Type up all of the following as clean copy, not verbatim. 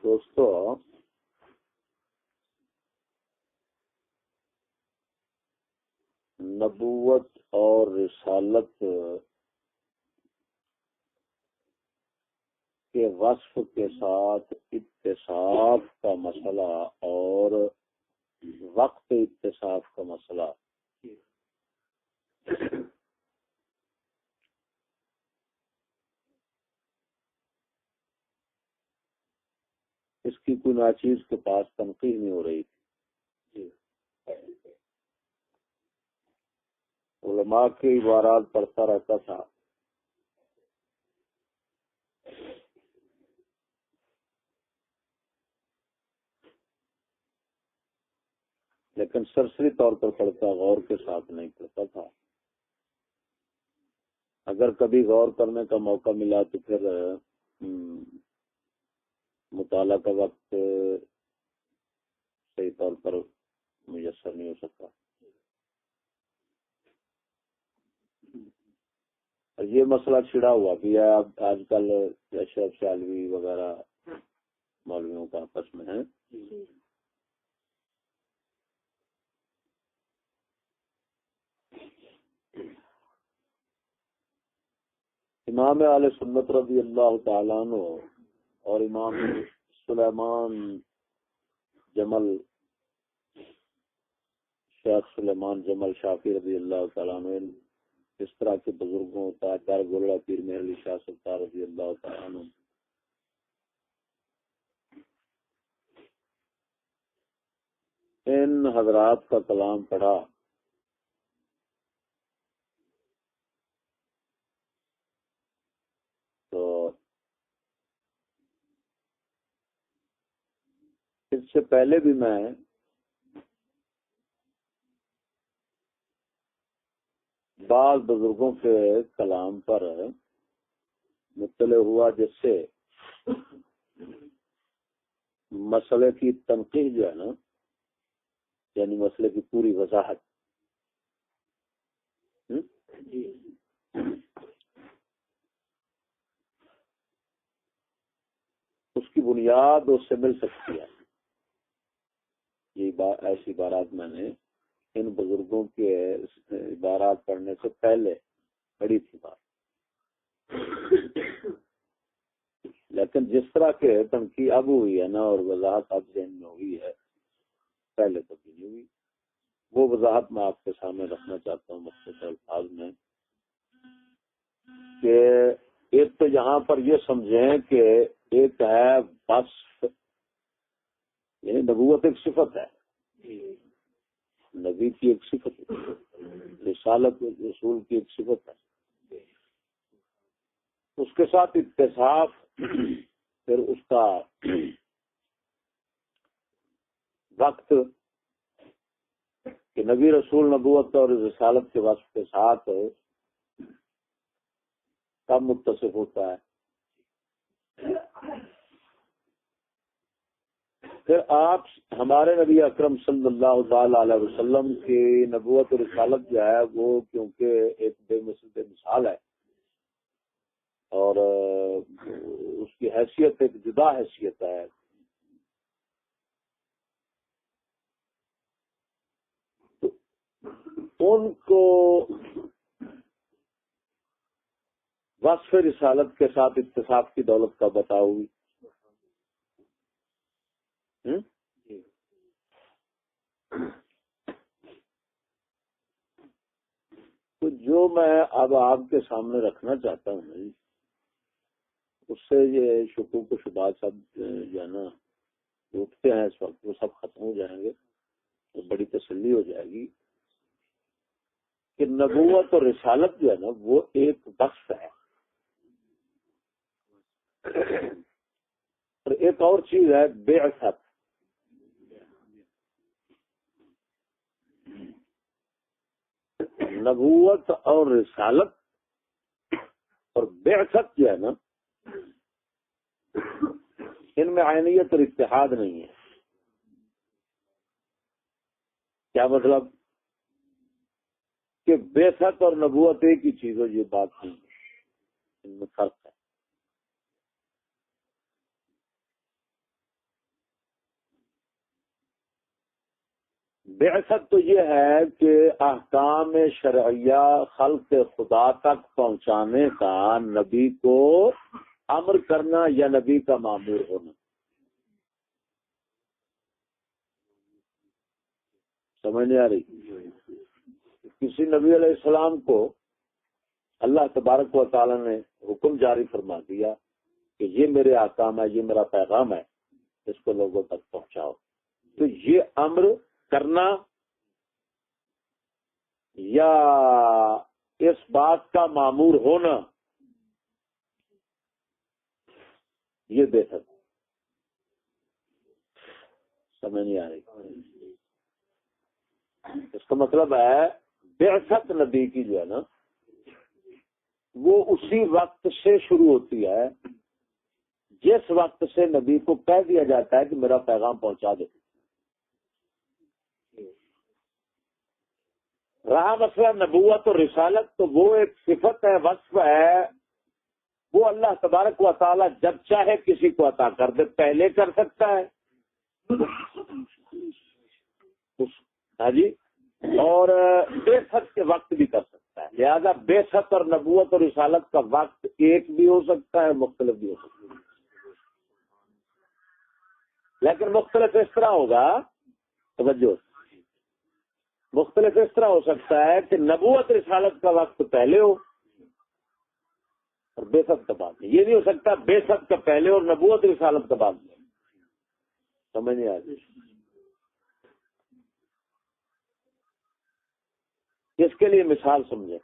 دوستو، نبوت اور رسالت کے وصف کے ساتھ اتصاف کا مسئلہ اور وقت اتصاف کا مسئلہ اس کی کوئی ناچیز کے پاس تنقید نہیں ہو رہی تھی. علماء کے عبارات پڑھتا رہتا تھا، لیکن سرسری طور پر پڑھتا، غور کے ساتھ نہیں پڑھتا تھا. اگر کبھی غور کرنے کا موقع ملا تو پھر مطالعہ کا وقت صحیح طور پر میسر نہیں ہو سکتا. یہ مسئلہ چھڑا ہوا کہ آج کل اشرف سالوی وغیرہ مولویوں کا آپس میں ہے. امام اہل سنت رضی اللہ تعالیٰ عنہ اور امام سلیمان جمل، شیخ سلیمان جمل شافی رضی اللہ تعالیٰ عنہ، اس طرح کے بزرگوں، تاجدار گولڑا پیر مہر علی شاہ ستار رضی اللہ تعالیٰ عنہ، ان حضرات کا کلام پڑھا تو اس سے پہلے بھی میں بعض بزرگوں کے کلام پر مطلع ہوا، جس سے مسئلے کی تنقید جو ہے نا، یعنی مسئلے کی پوری وضاحت، اس کی بنیاد اس سے مل سکتی ہے. یہ ایسی عبارات میں نے ان بزرگوں کے عبارات پڑھنے سے پہلے پڑھی تھی بات، لیکن جس طرح کے تنقید اب ہوئی ہے نا اور وضاحت اب ذہن میں ہوئی ہے، پہلے تو بھی نہیں ہوئی. وہ وضاحت میں آپ کے سامنے رکھنا چاہتا ہوں مختصر الفاظ میں، کہ ایک تو یہاں پر یہ سمجھیں کہ ایک ہے وصف، یعنی نبوت ایک صفت ہے، نبی کی ایک صفت ہے، رسالت رسول کی ایک صفت ہے. اس کے ساتھ اتصاف، پھر اس کا وقت کہ نبی رسول نبوت اور رسالت کے وصف کے ساتھ کب متصف ہوتا ہے. پھر آپ ہمارے نبی اکرم صلی اللہ تعالی علیہ وسلم کی نبوت اور رسالت جو ہے وہ کیونکہ ایک بے مثال ہے اور اس کی حیثیت ایک جدا حیثیت ہے، تو ان کو وصف رسالت کے ساتھ اتفاق کی دولت کا بتا ہوئی. تو جو میں اب آپ کے سامنے رکھنا چاہتا ہوں، اس سے یہ شکوک و شبہات سب جو ہے نا اٹھتے ہیں اس وقت، وہ سب ختم ہو جائیں گے، تو بڑی تسلی ہو جائے گی کہ نبوت اور رسالت جو ہے نا وہ ایک وصف ہے. اور ایک اور چیز ہے بعثت. نبوت اور رسالت اور بعثت جو ہے نا، ان میں عینیت اور اتحاد نہیں ہے. کیا مطلب؟ کہ بعثت اور نبوت ایک ہی چیز ہو، یہ بات نہیں ہے، ان میں فرق ہے. بعثت تو یہ ہے کہ احکام شرعیہ خلق خدا تک پہنچانے کا نبی کو امر کرنا یا نبی کا مامور ہونا. سمجھ نہیں آ رہی؟ کسی نبی علیہ السلام کو اللہ تبارک و تعالی نے حکم جاری فرما دیا کہ یہ میرے احکام ہے، یہ میرا پیغام ہے، اس کو لوگوں تک پہنچاؤ. تو یہ امر کرنا یا اس بات کا مامور ہونا یہ بہتر. سمجھ نہیں آ رہی؟ اس کا مطلب ہے بعثت نبی کی جو ہے نا وہ اسی وقت سے شروع ہوتی ہے جس وقت سے نبی کو کہہ دیا جاتا ہے کہ میرا پیغام پہنچا دے. رہا مسئلہ نبوت اور رسالت تو وہ ایک صفت ہے، وصف ہے، وہ اللہ تبارک و تعالی جب چاہے کسی کو عطا کر دے. پہلے کر سکتا ہے ہاں جی، اور بے ست کے وقت بھی کر سکتا ہے. لہذا بے ست اور نبوت اور رسالت کا وقت ایک بھی ہو سکتا ہے، مختلف بھی ہو سکتا ہے. لیکن مختلف اس طرح ہوگا، توجہ، مختلف اس طرح ہو سکتا ہے کہ نبوت رسالت کا وقت پہلے ہو اور بے ست کا بعد میں. یہ نہیں ہو سکتا بے ست کا پہلے اور نبوت رسالت کا بعد میں. سمجھ نہیں آ رہی؟ اس کے لیے مثال سمجھے.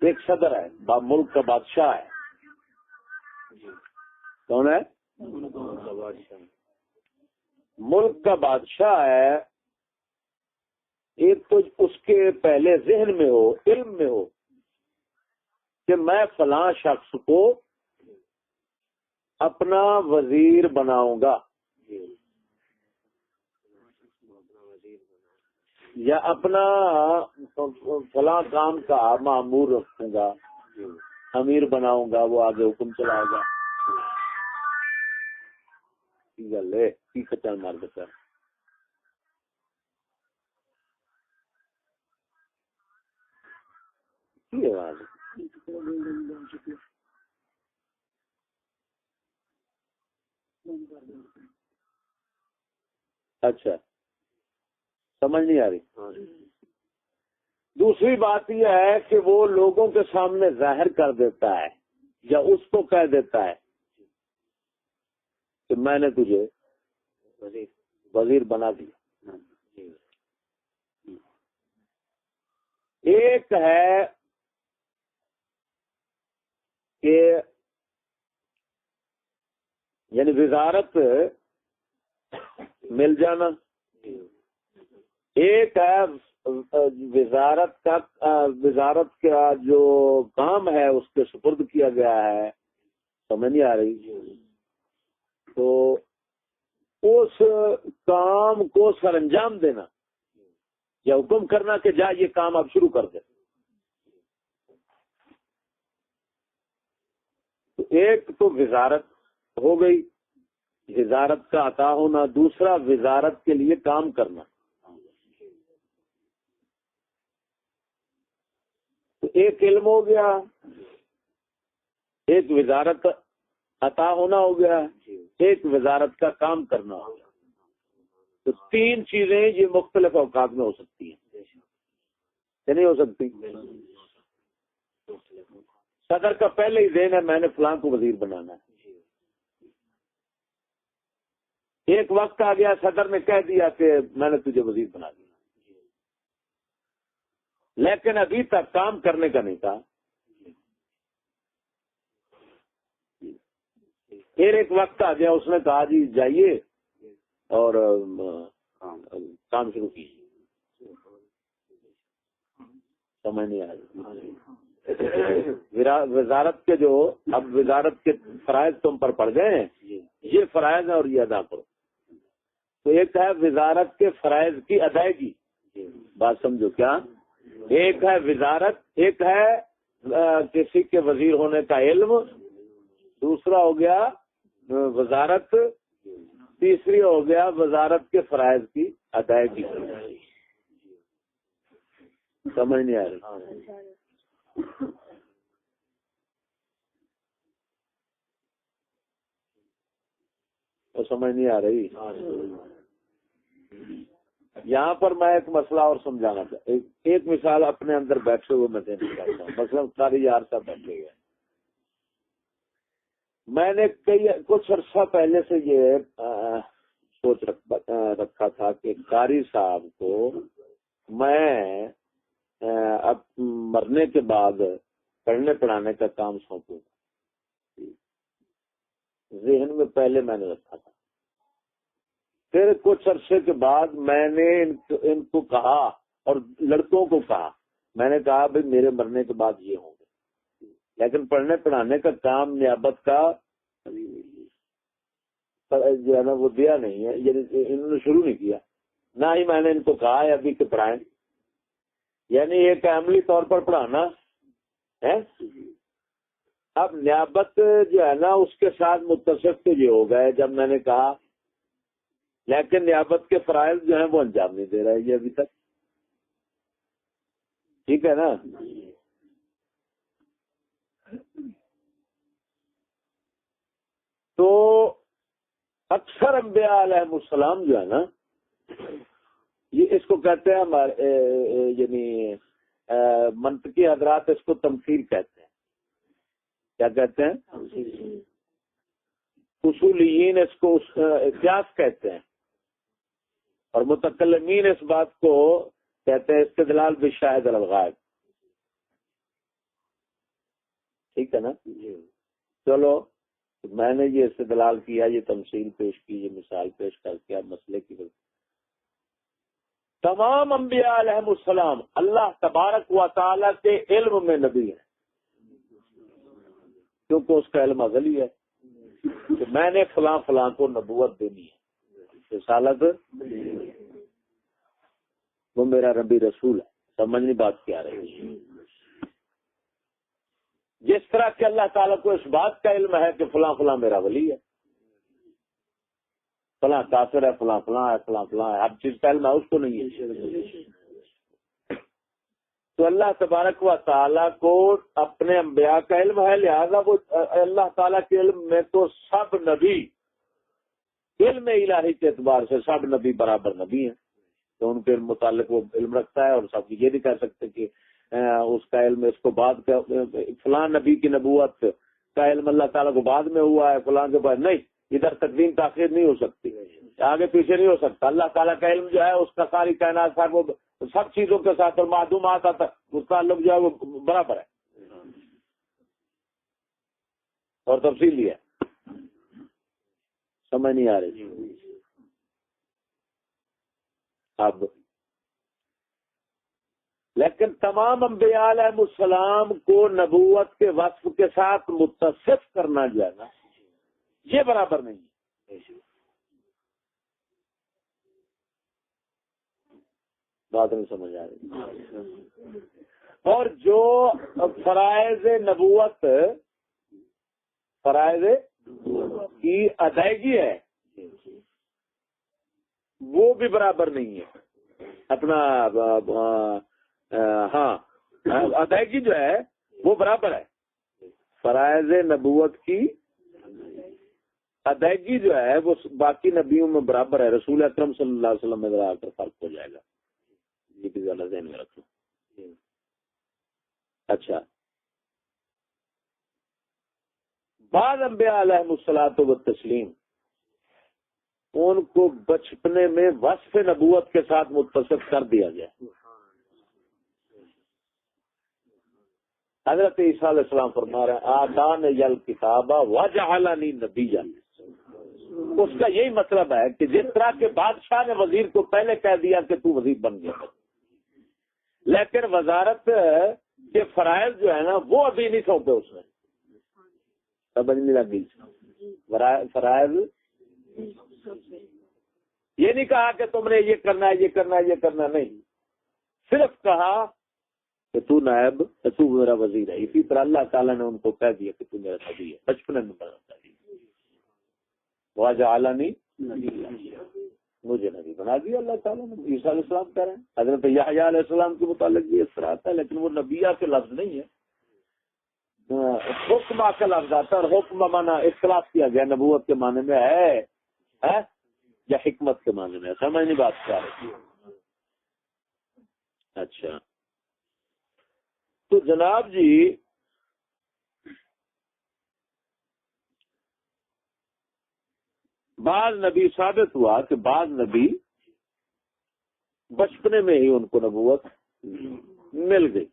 ایک صدر ہے، ملک کا بادشاہ ہے. کون ہے؟ ملک کا بادشاہ ہے. ایک تو اس کے پہلے ذہن میں ہو، علم میں ہو کہ میں فلاں شخص کو اپنا وزیر بناؤں گا یا اپنا فلاں کام کا مامور رکھوں گا، امیر بناؤں گا، وہ آگے حکم چلائے گا. گل ہے کی کچا مار دیتا. اچھا سمجھ نہیں آ رہی. دوسری بات یہ ہے کہ وہ لوگوں کے سامنے ظاہر کر دیتا ہے یا اس کو کہہ دیتا ہے کہ میں نے تجھے وزیر بنا دیا. ایک ہے کہ یعنی وزارت مل جانا، ایک ہے وزارت کا جو کام ہے اس کے سپرد کیا گیا ہے. سمجھ نہیں آ رہی؟ تو اس کام کو سر انجام دینا یا حکم کرنا کہ جا یہ کام اب شروع کر دے. تو ایک تو وزارت ہو گئی، وزارت کا عطا ہونا. دوسرا وزارت کے لیے کام کرنا. تو ایک علم ہو گیا، ایک وزارت عطا ہونا ہو گیا، ایک وزارت کا کام کرنا ہو گیا. تو تین چیزیں یہ مختلف اوقات میں ہو سکتی ہیں یا نہیں ہو سکتی. صدر کا پہلے ہی دین ہے میں نے فلاں کو وزیر بنانا ہے. ایک وقت آ گیا صدر نے کہہ دیا کہ میں نے تجھے وزیر بنا دیا، لیکن ابھی تک کام کرنے کا نہیں تھا. پھر ایک وقت آ گیا اس نے کہا جی جائیے اور کام شروع کیجیے. سمجھ نہیں آ رہی؟ وزارت کے جو اب وزارت کے فرائض تم پر پڑ گئے ہیں، یہ فرائض ہیں اور یہ ادا کرو. تو ایک ہے وزارت کے فرائض کی ادائیگی. بات سمجھو کیا؟ ایک ہے وزارت، ایک ہے کسی کے وزیر ہونے کا علم، دوسرا ہو گیا وزارت، تیسری ہو گیا وزارت کے فرائض کی ادائیگی. سمجھ نہیں آ رہی؟ تو سمجھ نہیں آ رہی. یہاں پر میں ایک مسئلہ اور سمجھانا چاہتا ہوں. ایک مثال اپنے اندر بیٹھے ہوئے میں دینا چاہتا ہوں. مثلا قاری یار صاحب بیٹھے ہوئے، میں نے کچھ عرصہ پہلے سے یہ سوچ رکھا تھا کہ قاری صاحب کو میں اب مرنے کے بعد پڑھنے پڑھانے کا کام سونپوں. ذہن میں پہلے میں نے رکھا تھا. پھر کچھ عرصے کے بعد میں نے ان کو کہا اور لڑکوں کو کہا، میں نے کہا بھائی میرے مرنے کے بعد یہ ہوں گے، لیکن پڑھنے پڑھانے کا کام نیابت کا جو ہے نا وہ دیا نہیں ہے، یعنی انہوں نے شروع نہیں کیا، نہ ہی میں نے ان کو کہا ہے ابھی کہ پڑھائیں. یعنی ایک عملی طور پر پڑھانا ہے. اب نیابت جو ہے نا اس کے ساتھ متصف تو یہ ہو گئے جب میں نے کہا، لیکن نیابت کے فرائض جو ہیں وہ انجام نہیں دے رہے یہ ابھی تک. ٹھیک ہے نا. تو اکثر انبیاء علیہ السلام جو ہے نا یہ اس کو کہتے ہیں ہمارے یعنی منطقی حضرات اس کو تمثیل کہتے ہیں. کیا کہتے ہیں؟ اصولیین اس کو قیاس کہتے ہیں، اور متکلمین اس بات کو کہتے ہیں استدلال بالشاہد علی الغائب. ٹھیک ہے نا. چلو میں نے یہ استدلال کیا، یہ تمثیل پیش کی، یہ مثال پیش کر کے اب مسئلے کی تمام انبیاء علیہ السلام اللہ تبارک و تعالی کے علم میں نبی ہیں، کیونکہ اس کا علم ازلی ہے کہ میں نے فلاں فلاں کو نبوت دینی ہے، رسالت وہ میرا نبی رسول ہے. سمجھنی بات کیا رہی ہے؟ جس طرح کہ اللہ تعالیٰ کو اس بات کا علم ہے کہ فلاں فلاں میرا ولی ہے، فلاں کافر ہے، فلاں فلاں ہے، فلاں فلاں ہے، ہر چیز کا علم ہے، اس کو نہیں ہے. تو اللہ تبارک و تعالیٰ کو اپنے انبیاء کا علم ہے، لہذا وہ اللہ تعالیٰ کے علم میں تو سب نبی علم الہی کے اعتبار سے سب نبی برابر نبی ہیں. تو ان کے متعلق وہ علم رکھتا ہے، اور سب یہ نہیں کہہ سکتے کہ اس کا علم اس کو بعد کا فلاں نبی کی نبوت کا علم اللہ تعالیٰ کو بعد میں ہوا ہے فلاں کے بعد نہیں. ادھر تقدیم تاخیر نہیں ہو سکتی، آگے پیچھے نہیں ہو سکتا. اللہ تعالیٰ کا علم جو ہے اس کا ساری کائنات ساتھ وہ سب چیزوں کے ساتھ اور معدومات آتا اس کا تعلق جو ہے وہ برابر ہے اور تفصیلی ہے. سمجھ نہیں آ رہی؟ اب لیکن تمام انبیاء علیہ السلام کو نبوت کے وصف کے ساتھ متصف کرنا جو ہے نا یہ برابر نہیں ہے. بات نہیں سمجھ آ رہی؟ اور جو فرائض نبوت فرائض کی ادائیگی ہے وہ بھی برابر نہیں ہے. اپنا ہاں ادائیگی جو ہے وہ برابر ہے. فرائض نبوت کی ادائیگی جو ہے وہ باقی نبیوں میں برابر ہے. رسول اکرم صلی اللہ علیہ وسلم میں ذرا کر فرق ہو جائے گا، یہ بھی زیادہ ذہن میں رکھو. اچھا، بعض انبیاء علیہ الصلوۃ والتسلیم ان کو بچپنے میں وصف نبوت کے ساتھ متصف کر دیا گیا. حضرت عیسیٰ علیہ السلام فرما رہے ہیں آتانی الکتاب وجعلنی نبیا. اس کا یہی مطلب ہے کہ جس طرح کے بادشاہ نے وزیر کو پہلے کہہ دیا کہ تو وزیر بن گیا، لیکن وزارت کے فرائض جو ہے نا وہ ابھی نہیں سونپے اس نے. سمجھ نہیں لگی؟ فرائض یہ نہیں کہا کہ تم نے یہ کرنا ہے یہ کرنا ہے یہ کرنا نہیں، صرف کہا کہ تو نائب تو میرا وزیر ہے. اسی طرح اللہ تعالیٰ نے ان کو کہہ دیا کہ تو میرا نبی ہے بچپن میں بنا دیا. وجعلنی مجھے نبی بنا دیا اللہ تعالیٰ نے. عیسیٰ علیہ السلام کہہ رہے ہیں. حضرت یحییٰ علیہ السلام کے متعلق بھی اس طرح آتا ہے لیکن وہ نبیہ کے لفظ نہیں ہے, حکمہ کا لفظ آتا ہے. اور حکمہ مانا اختلاف کیا گیا نبوت کے معنی میں ہے یا حکمت کے معنی میں. سمجھ نہیں بات کیا ہے. اچھا تو جناب جی بعض نبی ثابت ہوا کہ بعض نبی بچپنے میں ہی ان کو نبوت مل گئی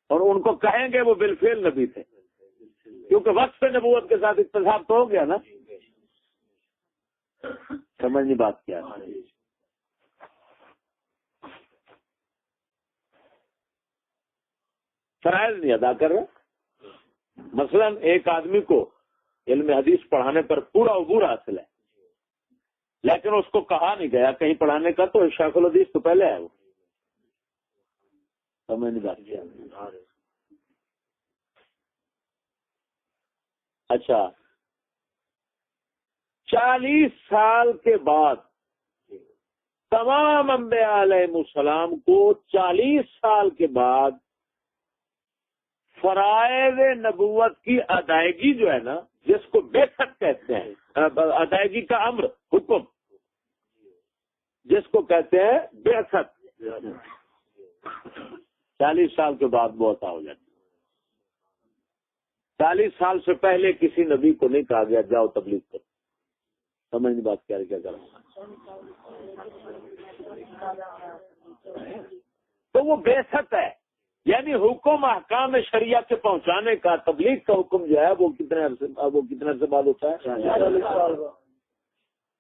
اور ان کو کہیں گے وہ بالفعل نبی تھے کیونکہ وقت سے نبوت کے ساتھ اتفاق تو ہو گیا نا. سمجھ نہیں بات کیا ہے. فرائض نہیں ادا کر رہے. مثلا ایک آدمی کو علم حدیث پڑھانے پر پورا عبور حاصل ہے لیکن اس کو کہا نہیں گیا کہیں پڑھانے کا تو شیخ الحدیث تو پہلے ہے وہ. سمجھ نہیں بات کیا. اچھا 40 سال کے بعد تمام انبیاء علیہ السلام کو 40 سال کے بعد فرائض نبوت کی ادائیگی جو ہے نا جس کو بعثت کہتے ہیں, ادائیگی کا امر حکم جس کو کہتے ہیں بعثت, 40 سال کے بعد وہ عطا ہو جاتی. 40 سال سے پہلے کسی نبی کو نہیں کہا گیا جاؤ تبلیغ کرو. سمجھ نہیں بات کیا کروں. تو وہ بعثت ہے یعنی حکم احکام شریعہ کے پہنچانے کا. تبلیغ کا حکم جو ہے وہ کتنے عرصے بعد ہوتا ہے.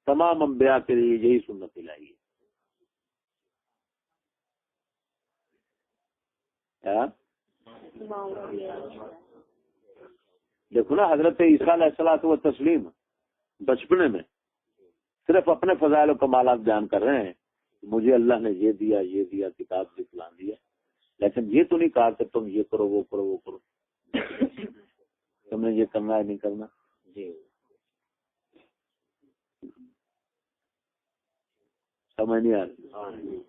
تمام انبیاء کے لیے یہی سنت الہی ہے. دیکھو نا حضرت عیسیٰ علیہ الصلوۃ والتسلیم بچپنے میں صرف اپنے فضائل و کمالات بیان کر رہے ہیں. مجھے اللہ نے یہ دیا کتاب سے فلان دیا لیکن یہ تو نہیں کہا کہ تم یہ کرو وہ کرو وہ کرو. تم نے یہ کرنا ہے نہیں کرنا. جی سمجھ نہیں آ رہی.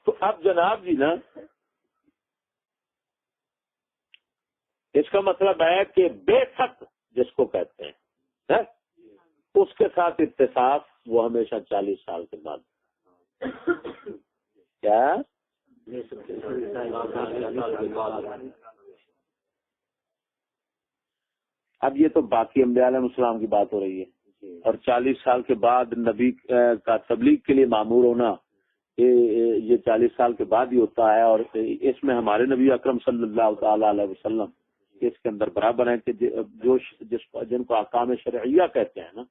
تو اب جناب جی نا اس کا مطلب ہے کہ بعثت جس کو کہتے ہیں اس کے ساتھ اتفاق وہ ہمیشہ 40 سال کے بعد. کیا اب یہ تو باقی انبیاء علیہ السلام کی بات ہو رہی ہے اور 40 سال کے بعد نبی کا تبلیغ کے لیے مامور ہونا یہ 40 سال کے بعد ہی ہوتا ہے. اور اس میں ہمارے نبی اکرم صلی اللہ تعالی علیہ وسلم اس کے اندر برابر ہیں کہ جن کو احکام شرعیہ کہتے ہیں نا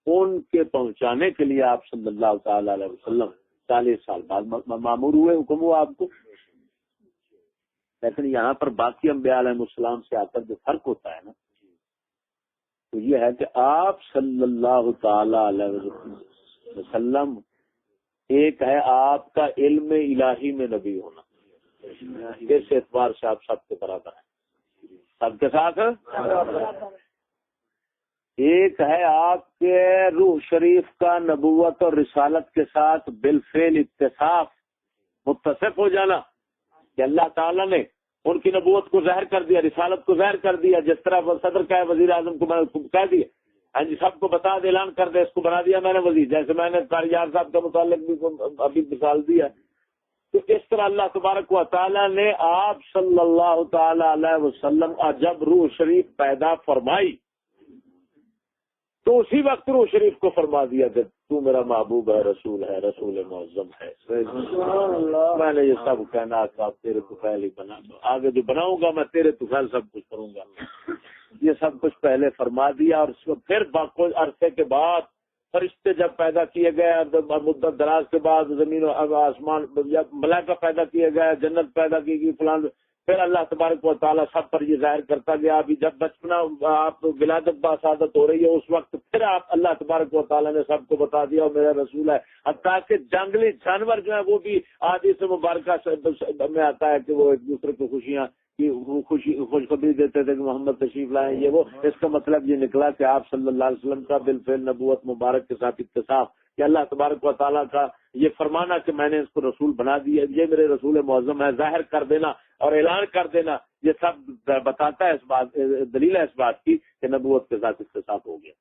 ان کے پہنچانے کے لیے آپ صلی اللہ تعالی علیہ وسلم 40 سال بعد مامور ہوئے, حکم ہوا آپ کو. لیکن یہاں پر باقی انبیاء علیہ السلام سے آ کر جو فرق ہوتا ہے نا تو یہ ہے کہ آپ صلی اللہ تعالی علیہ وسلم ایک ہے آپ کا علم الہی میں نبی ہونا, اس اعتبار سے آپ سب کے برابر ہیں, سب کے ساتھ. ایک ہے آپ کے روح شریف کا نبوت اور رسالت کے ساتھ بالفعل اتصاف متصف ہو جانا کہ اللہ تعالیٰ نے ان کی نبوت کو ظاہر کر دیا, رسالت کو ظاہر کر دیا. جس طرح صدر کا ہے وزیر اعظم کو میں نے کہہ دیا ہاں جی سب کو بتا دے اعلان کر دے اس کو بنا دیا میں نے وزیر, جیسے میں نے کاریار صاحب کا متعلق بھی ابھی مثال دیا. تو اس طرح اللہ تبارک و تعالیٰ نے آپ صلی اللہ تعالی علیہ وسلم جب روح شریف پیدا فرمائی تو اسی وقت روح شریف کو فرما دیا کہ تو میرا محبوب ہے, رسول معظم ہے. میں نے یہ سب کہنا تھا تیرے تو پہلے بنا, آگے جو بناؤں گا میں تیرے تو پہلے سب کچھ کروں گا. یہ سب کچھ پہلے فرما دیا. اور پھر عرصے کے بعد فرشتے جب پیدا کیے گئے مدت دراز کے بعد زمین و آسمان ملائکہ پیدا کیے گئے, جنت پیدا کی گئی, فلان پھر اللہ تبارک و تعالیٰ سب پر یہ ظاہر کرتا گیا. ابھی جب بچپنا آپ ولادت باسعادت ہو رہی ہے اس وقت پھر آپ اللہ تبارک و تعالیٰ نے سب کو بتا دیا اور میرا رسول ہے. حتیٰ کہ جنگلی جانور جو ہے وہ بھی حدیث مبارکہ میں آتا ہے کہ وہ ایک دوسرے کو خوشخبری دیتے تھے کہ محمد تشریف لائیں یہ وہ. اس کا مطلب یہ نکلا کہ آپ صلی اللہ علیہ وسلم کا بالفعل نبوت مبارک کے ساتھ اتصاف کہ اللہ تبارک و تعالیٰ کا یہ فرمانا کہ میں نے اس کو رسول بنا دیا, یہ میرے رسول معظم ہے, ظاہر کر دینا اور اعلان کر دینا, یہ سب بتاتا ہے اس بات, دلیل ہے اس بات کی کہ نبوت کے ساتھ اتصاف ہو گیا.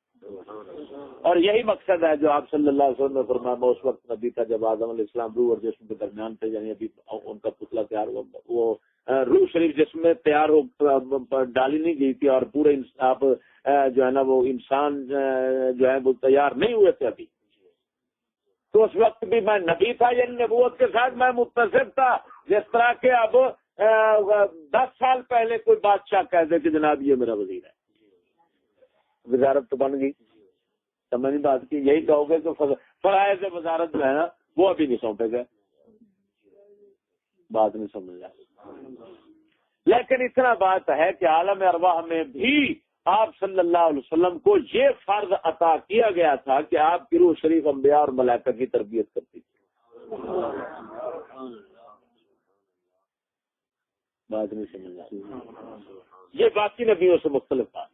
اور یہی مقصد ہے جو آپ صلی اللہ علیہ وسلم نے فرمایا اس وقت نبی کا جب آدم علیہ السلام روح اور جسم کے درمیان تھے, یعنی ابھی ان کا پتلا تیار ہوا, وہ روح شریف جسم میں تیار ہو ڈالی نہیں گئی تھی اور پورے آپ جو ہے نا وہ انسان جو ہے وہ تیار نہیں ہوئے تھے ابھی. تو اس وقت بھی میں نبی تھا, یعنی نبوت کے ساتھ میں متصف تھا. جس طرح کے اب 10 سال پہلے کوئی بادشاہ کہہ دے کہ جناب یہ میرا وزیر ہے, وزارت تو بن گئی. سمجھ بات کی, یہی کہو گے کہ فرائض وزارت جو ہے نا وہ ابھی نہیں سونپے گئے, بات نہیں سمجھ رہا. لیکن اتنا بات ہے کہ عالم ارواح میں بھی آپ صلی اللہ علیہ وسلم کو یہ فرض عطا کیا گیا تھا کہ آپ کی روح شریف انبیاء اور ملائکہ کی تربیت کرتی تھی. بات نہیں سمجھ رہا, یہ باقی نبیوں سے مختلف بات.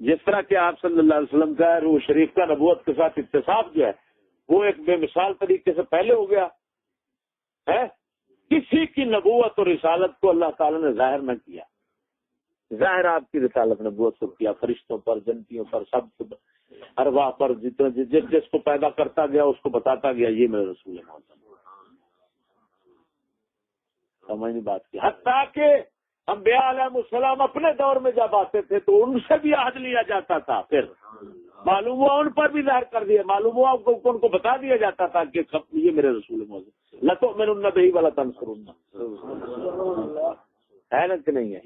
جس طرح کہ آپ صلی اللہ علیہ وسلم کا روح شریف کا نبوت کے ساتھ اتصاف جو ہے وہ ایک بے مثال طریقے سے پہلے ہو گیا ہے. کسی کی نبوت اور رسالت کو اللہ تعالیٰ نے ظاہر نہ کیا. ظاہر آپ کی رسالت نبوت کو کیا, فرشتوں پر, جنتیوں پر, سب ارواح پر, جتنے جس کو پیدا کرتا گیا اس کو بتاتا گیا یہ میرے رسول محمد. سمجھ نہیں بات کی. حتیٰ کہ انبیاء علیہ السلام اپنے دور میں جب آتے تھے تو ان سے بھی عہد لیا جاتا تھا, پھر معلوم ہوا ان پر بھی ظاہر کر دیا, معلوم ہوا ان کو بتا دیا جاتا تھا کہ یہ میرے رسول موضوع لتؤمنن بہ ولتنصرنہ ہے نا کہ نہیں ہے.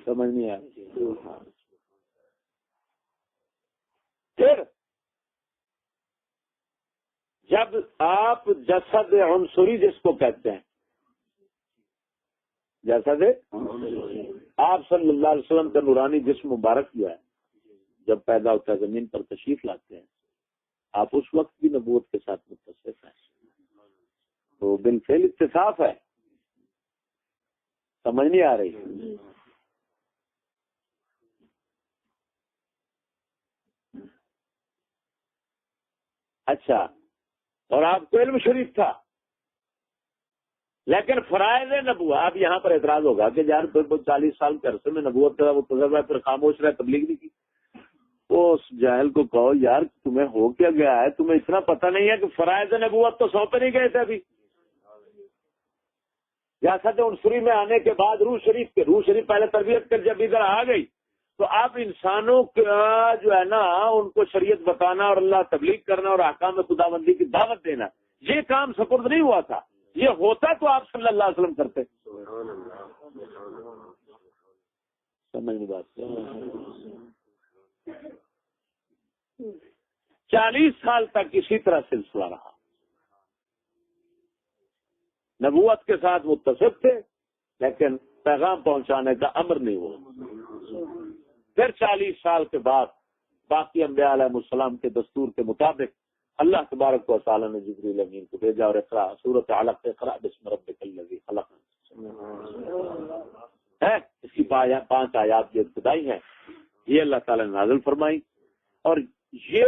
سمجھ نہیں آیا. پھر جب آپ جسد عنصری جس کو کہتے ہیں, جسد آپ صلی اللہ علیہ وسلم کا نورانی جسم مبارک جو ہے جب پیدا ہوتا ہے زمین پر تشریف لاتے ہیں, آپ اس وقت بھی نبوت کے ساتھ متصف ہیں. تو بالفعل اتصاف ہے. سمجھ نہیں آ رہی. اچھا, اور آپ کو علم شریف تھا لیکن فرائض نبوت. اب یہاں پر اعتراض ہوگا کہ یار 40 سال کے عرصے میں نبوت کا وہ تجربہ پھر خاموش رہا, تبلیغ نہیں کی. اس جاہل کو کہو یار تمہیں ہو کیا گیا ہے, تمہیں اتنا پتہ نہیں ہے کہ فرائض نبوت تو سونپے نہیں گئے تھے ابھی. جیسا عنصری میں آنے کے بعد روح شریف پہلے تربیت کر جب ادھر آ گئی تو اب انسانوں کا جو ہے نا ان کو شریعت بتانا اور اللہ تبلیغ کرنا اور احکام خداوندی کی دعوت دینا, یہ کام سپرد نہیں ہوا تھا. یہ ہوتا تو آپ صلی اللہ علیہ وسلم کرتے. سمجھ نہیں بات. 40 سال تک اسی طرح سلسلہ رہا. نبوت کے ساتھ متصف تھے لیکن پیغام پہنچانے کا امر نہیں ہوا. پھر 40 سال کے بعد باقی انبیاء علیہ السلام کے دستور کے مطابق اللہ تبارک و تعالی نے جبریل امین کو بھیجا اور اقرا سورۃ علق اقرا بسم ربک الذی خلق ہے. اس کی 5 آیات جو ابتدائی ہیں یہ اللہ تعالی نے نازل فرمائی. اور یہ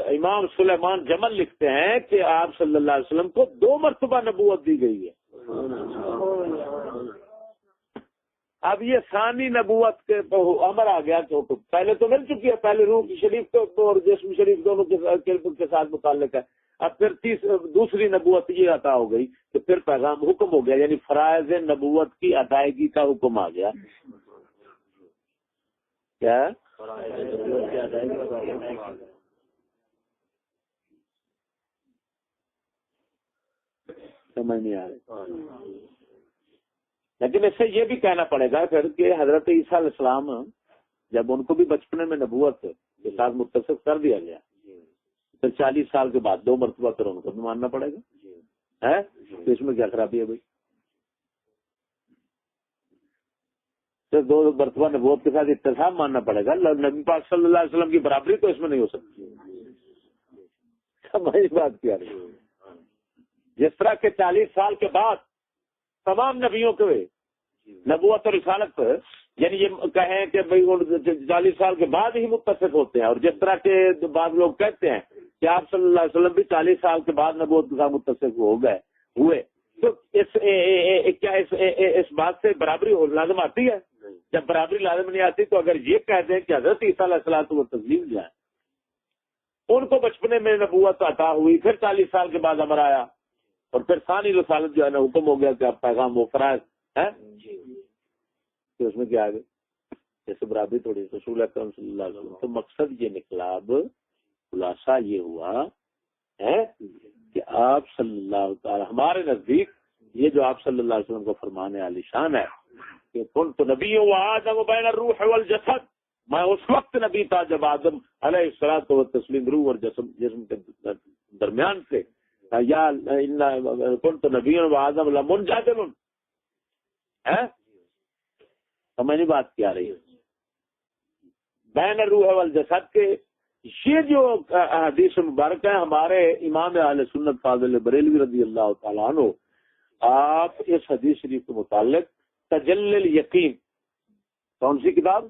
امام سلیمان جمل لکھتے ہیں کہ آپ صلی اللہ علیہ وسلم کو 2 مرتبہ نبوت دی گئی ہے. اب یہ ثانی نبوت کے امر آ گیا کہ پہلے تو مل چکی ہے, پہلے روح کی شریف کو اور جسم شریف دونوں کے ساتھ متعلق ہے. اب پھر دوسری نبوت یہ عطا ہو گئی کہ پھر پیغام حکم ہو گیا, یعنی فرائض نبوت کی ادائیگی کا حکم آ گیا. کیا سمجھ نہیں آ رہی. لیکن اس سے یہ بھی کہنا پڑے گا پھر کہ حضرت عیسیٰ علیہ السلام جب ان کو بھی بچپنے میں نبوت کے ساتھ متصف کر دیا گیا پھر 40 سال کے بعد 2 مرتبہ پھر ان کو بھی ماننا پڑے گا ہے، تو اس میں کیا خرابی ہے بھائی؟ پھر 2 مرتبہ نبوت کے ساتھ اتصاب ماننا پڑے گا، نبی پاک صلی اللہ علیہ وسلم کی برابری تو اس میں نہیں ہو سکتی. سمجھ بات کیا رہی؟ جس طرح کے 40 سال کے بعد تمام نبیوں کے نبوت اور رسالت یعنی یہ کہیں کہ بھائی 40 سال کے بعد ہی متفق ہوتے ہیں، اور جس طرح کے بعض لوگ کہتے ہیں کہ آپ صلی اللہ علیہ وسلم بھی 40 سال کے بعد نبوت کے ساتھ متفق ہوئے تو اس بات سے برابری لازم آتی ہے؟ جب برابری لازم نہیں آتی تو اگر یہ کہہ دیں کہ حضرت عیسیٰ علیہ الصلوۃ و تسلیم جو ہے ان کو بچپنے میں نبوت عطا ہوئی، پھر 40 سال کے بعد امر آیا، اور پھر ثانی رسالت جو ہے نا حکم ہو گیا کہ آپ پیغام وہ فرائض ہے، تو اس میں کیا آگے جیسے برابری تھوڑی رسول اکرم صلی اللہ علیہ وسلم. تو مقصد یہ نکلا، اب خلاصہ یہ ہوا ہے کہ آپ صلی اللہ تعالی ہمارے نزدیک یہ جو آپ صلی اللہ علیہ وسلم کا فرمان عالی شان ہے کہ کنت نبی و آدم بین الروح والجسد، میں اس وقت نبی تھا جب آدم علیہ الصلوۃ والتسلیم روح اور جسم کے درمیان سے، یا کنت نبی و آدم لمنجادل ہے. سمجھ نہیں بات کیا رہی ہے؟ بین الروح والجسد کے یہ جو حدیث مبارک ہے ہمارے امام اہل سنت فاضل بریلوی رضی اللہ تعالیٰ عنہ، آپ اس حدیث شریف کے متعلق تجلی الیقین، کون سی کتاب؟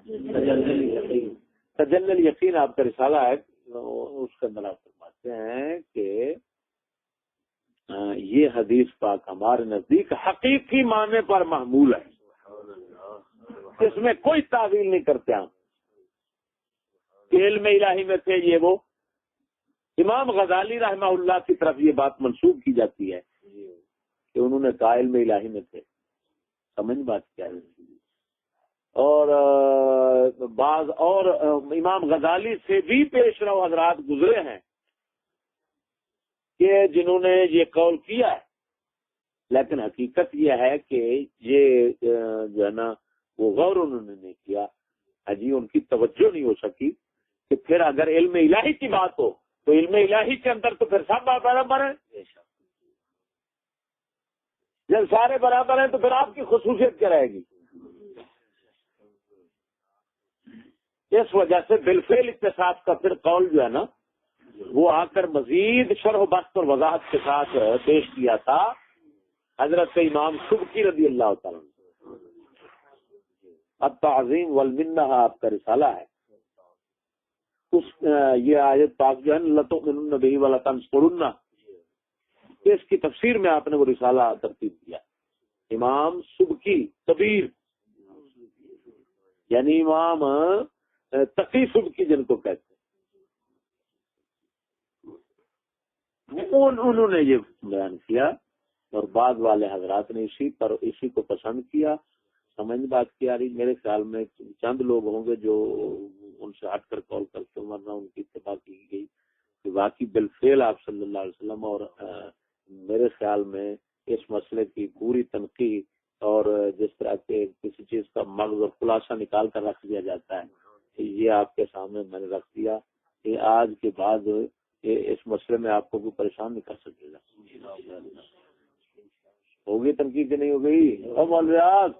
تجلی الیقین آپ کا رسالہ ہے، اس کے اندر آپ فرماتے ہیں کہ یہ حدیث پاک ہمارے نزدیک حقیقی معنی پر محمول ہے، اس میں کوئی تعویل نہیں کرتے ہم کہ علم الہی میں تھے یہ وہ. امام غزالی رحمہ اللہ کی طرف یہ بات منسوب کی جاتی ہے کہ انہوں نے کہا علم الہی میں تھے. سمجھ بات کیا ہے؟ اور بعض اور امام غزالی سے بھی پیش رو حضرات گزرے ہیں کہ جنہوں نے یہ قول کیا ہے، لیکن حقیقت یہ ہے کہ یہ جو ہے نا وہ غور انہوں نے نہیں کیا، جی ان کی توجہ نہیں ہو سکی کہ پھر اگر علم الہی کی بات ہو تو علم الہی کے اندر تو پھر سب برابر ہیں، جب سارے برابر ہیں تو پھر آپ کی خصوصیت کیا رہے گی؟ اس وجہ سے بالفعل اتصاف کا پھر قول جو ہے نا وہ آ کر مزید شرح و بسط اور وضاحت کے ساتھ پیش کیا تھا حضرت امام سبکی رضی اللہ تعالیٰ. التعظیم والمنہ آپ کا رسالہ ہے، اس یہ آیت پاک جو ہے لَتُؤْمِنُنَّ بِهِ وَلَتَنصُرُنَّ، اس کی تفسیر میں آپ نے وہ رسالہ ترتیب دیا. امام سبکی کبیر یعنی امام تقی سبکی جن کو کہتے ہیں، انہوں نے یہ بیان کیا اور بعد والے حضرات نے اسی کو پسند کیا. سمجھ بات کیا رہی؟ میرے خیال میں چند لوگ ہوں گے جو ان سے ہٹ کر کال کرتے، ورنہ ان کی اتباع کی گئی کہ واقعی بالفعل آپ صلی اللہ علیہ وسلم. اور میرے خیال میں اس مسئلے کی پوری تنقید اور جس طرح کے کسی چیز کا مغز اور خلاصہ نکال کر رکھ دیا جاتا ہے، یہ آپ کے سامنے میں نے رکھ دیا کہ آج کے بعد اس مسئلے میں آپ کو کوئی پریشان نہیں کر سکے گا. ہوگی تنقید کہ نہیں ہو گئی؟ ہم مولویات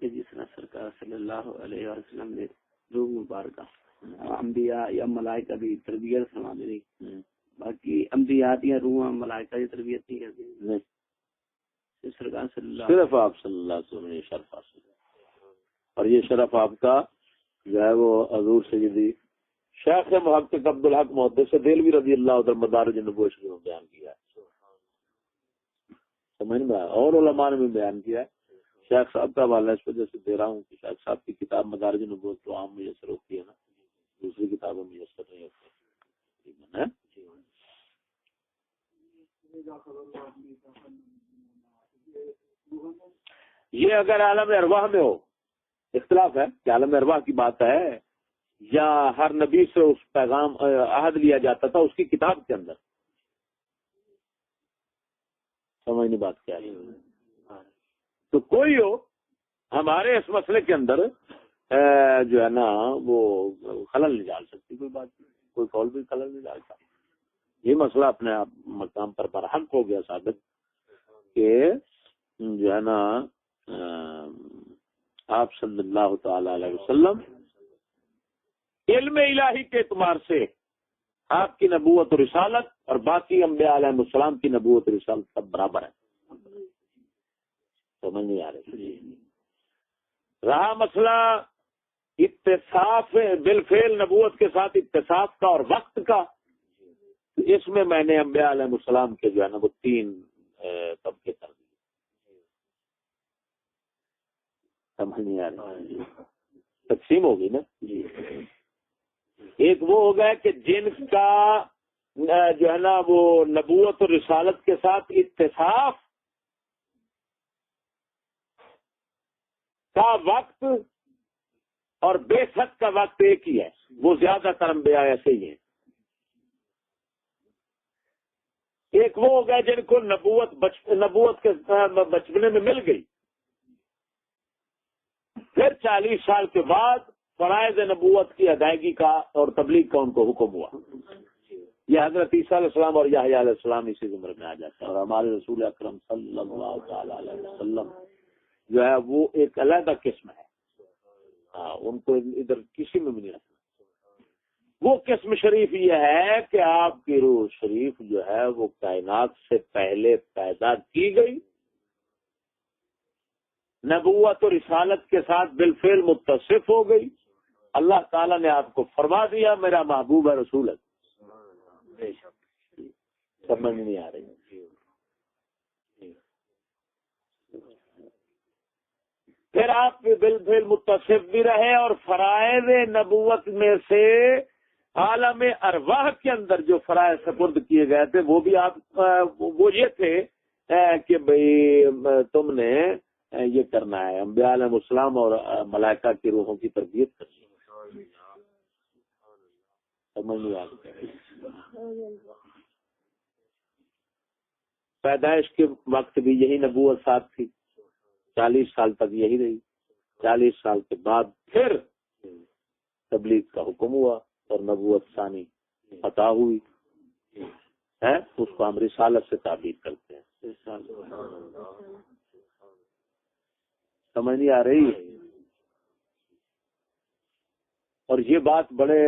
جس طرح سرکار صلی اللہ علیہ وسلم نے روح مبارکہ انبیاء یا ملائکہ بھی تربیت فرما دی، باقی انبیاء یا روح ملائکہ کی تربیت نہیں کرتی، سرکار صلی اللہ صرف آپ صلی اللہ علیہ وسلم نے شرف حاصل، اور یہ شرف آپ کا جو ہے وہ حضور سیدی شیخ محقق عبدالحق محدث دہلوی رضی اللہ عنہ مدارج النبوہ شریف میں بیان کیا ہے. سمجھ میں آیا؟ اور علماء نے بھی بیان کیا ہے. شیخ صاحب کا حوالہ اس وجہ سے دے رہا ہوں کہ شیخ صاحب کی کتاب مدارج النبوۃ تو عام میسر ہوتی ہے نا، دوسری کتابیں میسر نہیں ہوتی ہے. یہ اگر عالم ارواح میں ہو اختلاف ہے کہ عالم ارواح کی بات ہے یا ہر نبی سے اس پیغام عہد لیا جاتا تھا اس کی کتاب کے اندر. سمجھ نہیں بات کیا ہے؟ تو کوئی ہو ہمارے اس مسئلے کے اندر جو ہے نا وہ خلل نہیں ڈال سکتی، کوئی بات نہیں، کوئی قول بھی خلل نہیں ڈالتا. یہ مسئلہ اپنے آپ مقام پر برحق ہو گیا ثابت کہ جو ہے نا آپ صلی اللہ تعالی علیہ وسلم علم الہی کے اعتبار سے آپ کی نبوت و رسالت اور باقی انبیاء علیہ السلام کی نبوت و رسالت سب برابر ہے. سمجھ نہیں آ رہی. رہا مسئلہ اتصاف بالفعل نبوت کے ساتھ اتصاف کا اور وقت کا، اس میں میں نے انبیاء علیہ السلام کے جو ہے نا وہ 3 طبقے کر دیے. سمجھ نہیں آ رہی، تقسیم ہوگی نا. ایک وہ ہوگا کہ جن کا جو ہے نا وہ نبوت اور رسالت کے ساتھ اتصاف کا وقت اور بعثت کا وقت ایک ہی ہے، وہ زیادہ تر انبیاء ایسے ہی ہیں. ایک وہ ہوگا جن کو نبوت کے بچپنے میں مل گئی، پھر 40 سال کے بعد فرائض نبوت کی ادائیگی کا اور تبلیغ کا ان کو حکم ہوا. یہ حضرت عیسیٰ علیہ السلام اور یحییٰ علیہ السلام اسی زمرے میں آ جاتا ہے. اور ہمارے رسول اکرم صلی اللہ تعالی علیہ وسلم جو ہے وہ ایک علیحدہ قسم ہے. ان کو ادھر کسی میں بھی نہیں رکھنا. وہ قسم شریف یہ ہے کہ آپ کی روح شریف جو ہے وہ کائنات سے پہلے پیدا کی گئی، نبوت و رسالت کے ساتھ بالفعل متصف ہو گئی. اللہ تعالیٰ نے آپ کو فرما دیا میرا محبوب ہے، رسول ہے. سمجھ نہیں آ رہی. پھر آپ بالفعل متصف بھی رہے اور فرائض نبوت میں سے عالم ارواح کے اندر جو فرائض سپرد کیے گئے تھے وہ بھی آپ وہ یہ تھے کہ بھئی تم نے یہ کرنا ہے، انبیاء علیہ السلام اور ملائکہ کی روحوں کی تربیت کرنی ہے. سمجھ نہیں آ رہی. پیدائش کے وقت بھی یہی نبوت ساتھ تھی، 40 سال تک یہی رہی. 40 سال کے بعد پھر تبلیغ کا حکم ہوا اور نبوت ثانی عطا ہوئی ہے. اس کو ہم رسالت سے تعبیر کرتے ہیں. سمجھ نہیں آ رہی. اور یہ بات بڑے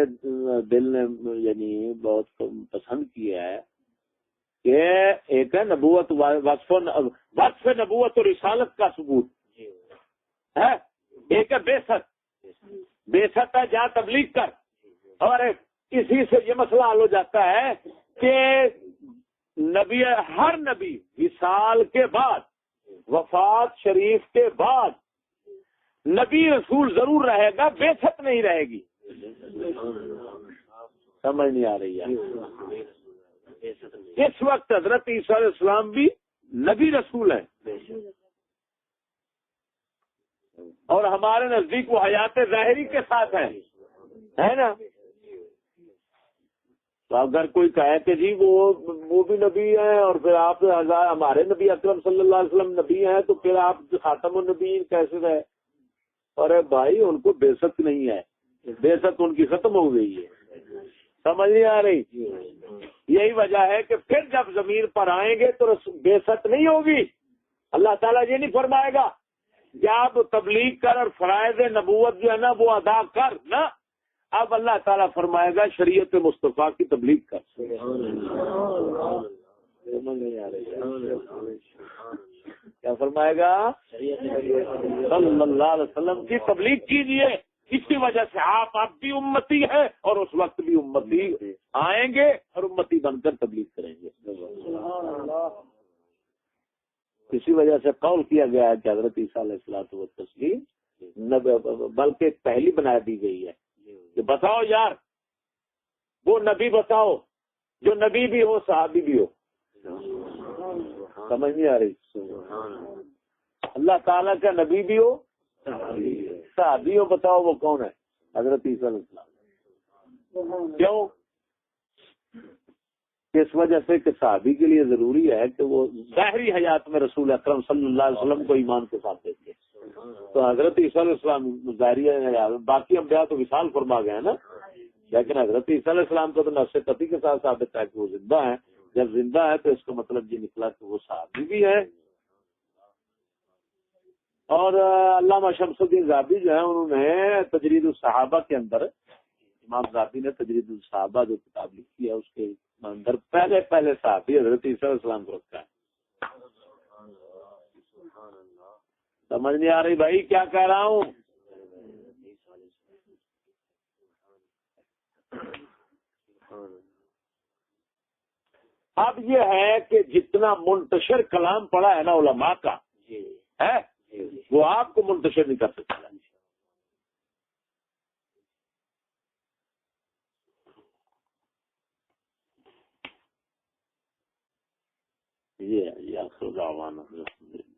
دل نے یعنی بہت پسند کیا ہے کہ ایک ہے نبوت وصف نبوت اور رسالت کا ثبوت ہے، ایک ہے بعثت ہے جہاں تبلیغ کر، اور اسی سے یہ مسئلہ حل ہو جاتا ہے کہ نبی ہر نبی وصال کے بعد وفات شریف کے بعد نبی رسول ضرور رہے گا، بعثت نہیں رہے گی. سمجھ نہیں آ رہی ہے. اس وقت حضرت عیسیٰ علیہ السلام بھی نبی رسول ہیں اور ہمارے نزدیک وہ حیات ظاہری کے ساتھ ہیں، ہے نا. تو اگر کوئی کہے کہ جی وہ بھی نبی ہیں اور پھر آپ ہمارے نبی اکرم صلی اللہ علیہ وسلم نبی ہیں تو پھر آپ خاتم النبیین کیسے رہے؟ ارے بھائی ان کو بعثت نہیں ہے، بعثت ان کی ختم ہو گئی ہے. سمجھ نہیں آ رہی. یہی وجہ ہے کہ پھر جب زمین پر آئیں گے تو بعثت نہیں ہوگی. اللہ تعالیٰ یہ نہیں فرمائے گا کہ آپ تبلیغ کر اور فرائض نبوت جو ہے نا وہ ادا کر نا. اب اللہ تعالیٰ فرمائے گا شریعت مصطفیٰ کی تبلیغ کر. کیا فرمائے گا؟ صلی اللہ علیہ وسلم کی تبلیغ کیجیے. اسی وجہ سے آپ اب بھی امتی ہیں اور اس وقت بھی امتی آئیں گے اور امتی بن کر تبلیغ کریں گے. اسی وجہ سے قول کیا گیا ہے کہ حضرت عیسیٰ علیہ الصلوۃ والتسلیم بلکہ پہلی بنا دی گئی ہے کہ بتاؤ یار وہ نبی بتاؤ جو نبی بھی ہو صحابی بھی ہو. سمجھ نہیں آ رہی. اللہ تعالیٰ کا نبی بھی ہو صحابی ہو، بتاؤ وہ کون ہے؟ حضرت عیسیٰ علیہ السلام. کیوں اس وجہ سے کہ صحابی کے لیے ضروری ہے کہ وہ ظاہری حیات میں رسول اکرم صلی اللہ علیہ وسلم کو ایمان کے ساتھ دیکھے. تو حضرت عیسیٰ علیہ السلام ظاہری حیات، باقی انبیاء تو وصال فرما گئے نا، لیکن حضرت عیسیٰ علیہ السلام کو تو نفس قطعی کے ساتھ ثابت ہے کہ وہ زندہ ہیں. جب زندہ ہے تو اس کا مطلب یہ نکلا کہ وہ صحابی بھی ہے. اور علامہ شمس الدین زابی جو ہے انہوں نے تجرید الصحابہ کے اندر، امام زابی نے تجرید الصحابہ جو کتاب لکھی ہے اس کے اندر پہلے صحابی حضرت عیسیٰ علیہ السلام کو رکھا ہے. سمجھ نہیں آ رہی بھائی کیا کہہ رہا ہوں؟ اب یہ ہے کہ جتنا منتشر کلام پڑا ہے نا علماء کا ہے وہ آپ کو منتشر نہیں کر سکتا. یہ آخر دعوانا الحمدللہ.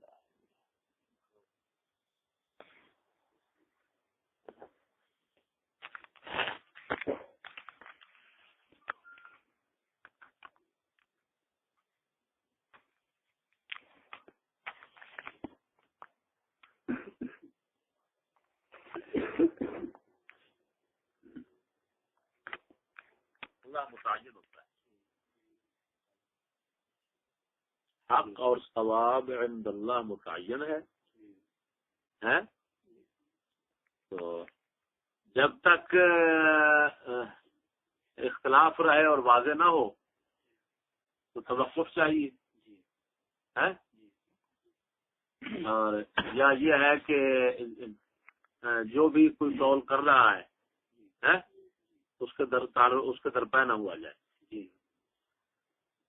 متعین ہوتا ہے حق اور ثواب عند اللہ متعین ہے. تو جب تک اختلاف رہے اور واضح نہ ہو تو توقف چاہیے ہے. اور یا یہ ہے کہ جو بھی کوئی قول کر رہا ہے اس کے درپے نہ ہوا جائے.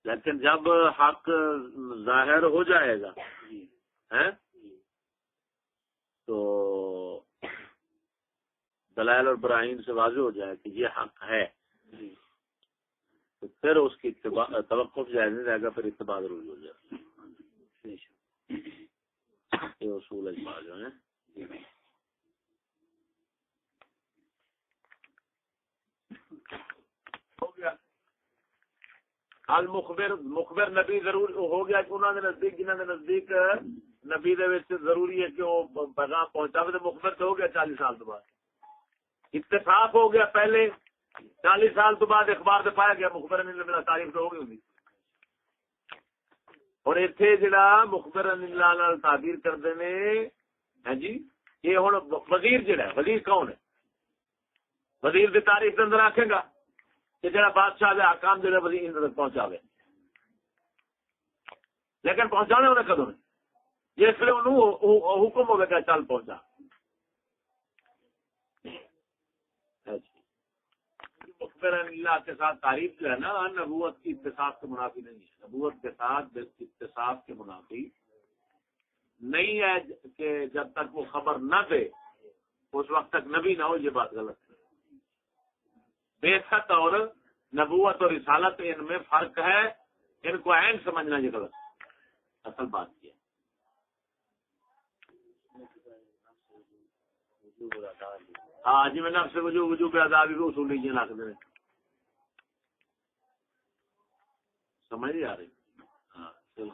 لیکن جب حق ظاہر ہو جائے گا تو دلائل اور براہین سے واضح ہو جائے کہ یہ حق ہے تو پھر اس کی توقف جائز نہیں رہے گا، پھر اتباع ضروری ہو جائے گا. یہ اصول اجماع جو ہیں ہو گیا. مخبر نبی ضرور ہو گیا کہ انہوں نے نزدیک جنہوں نے نزدیک نبی دے وچ ضروری ہے کہ وہ پیغام پہنچاوے. تو مخبر تو ہو گیا 40 سال تو بعد. اتفاق ہو گیا پہلے 40 سال تو بعد اخبار سے پایا گیا مخبر نے میرا تعریف تو ہو گئی. اور اتنے جڑا مخبر اللہ نال تعبیر کرتے ہیں جی یہ ہوں وزیر جڑا ہے، وزیر کون ہے؟ وزیر کی تعریف کے اندر آکھے گا کہ جڑا بادشاہ دے احکام جڑے وزیر تک پہنچاوے. لیکن پہنچانے انہیں کدوں نے جس لیے انہوں حکم ہوگا کہ چل پہنچا. مخبر اللہ کے ساتھ تعریف جو ہے نا نبوت کی اتصاف کے منافی نہیں ہے. نبوت کے ساتھ اتصاف کے منافی نہیں ہے کہ جب تک وہ خبر نہ دے اس وقت تک نبی نہ ہو. یہ بات غلط ہے. بے شک اور نبوت اور رسالت ان میں فرق ہے. ان کو عین سمجھنا یہ غلط ہے. اصل بات یہ ہاں جی میں نفس وجوب عذاب بھی اصول نہیں رکھتے ہیں. سمجھ نہیں آ رہی؟ ہاں چلو.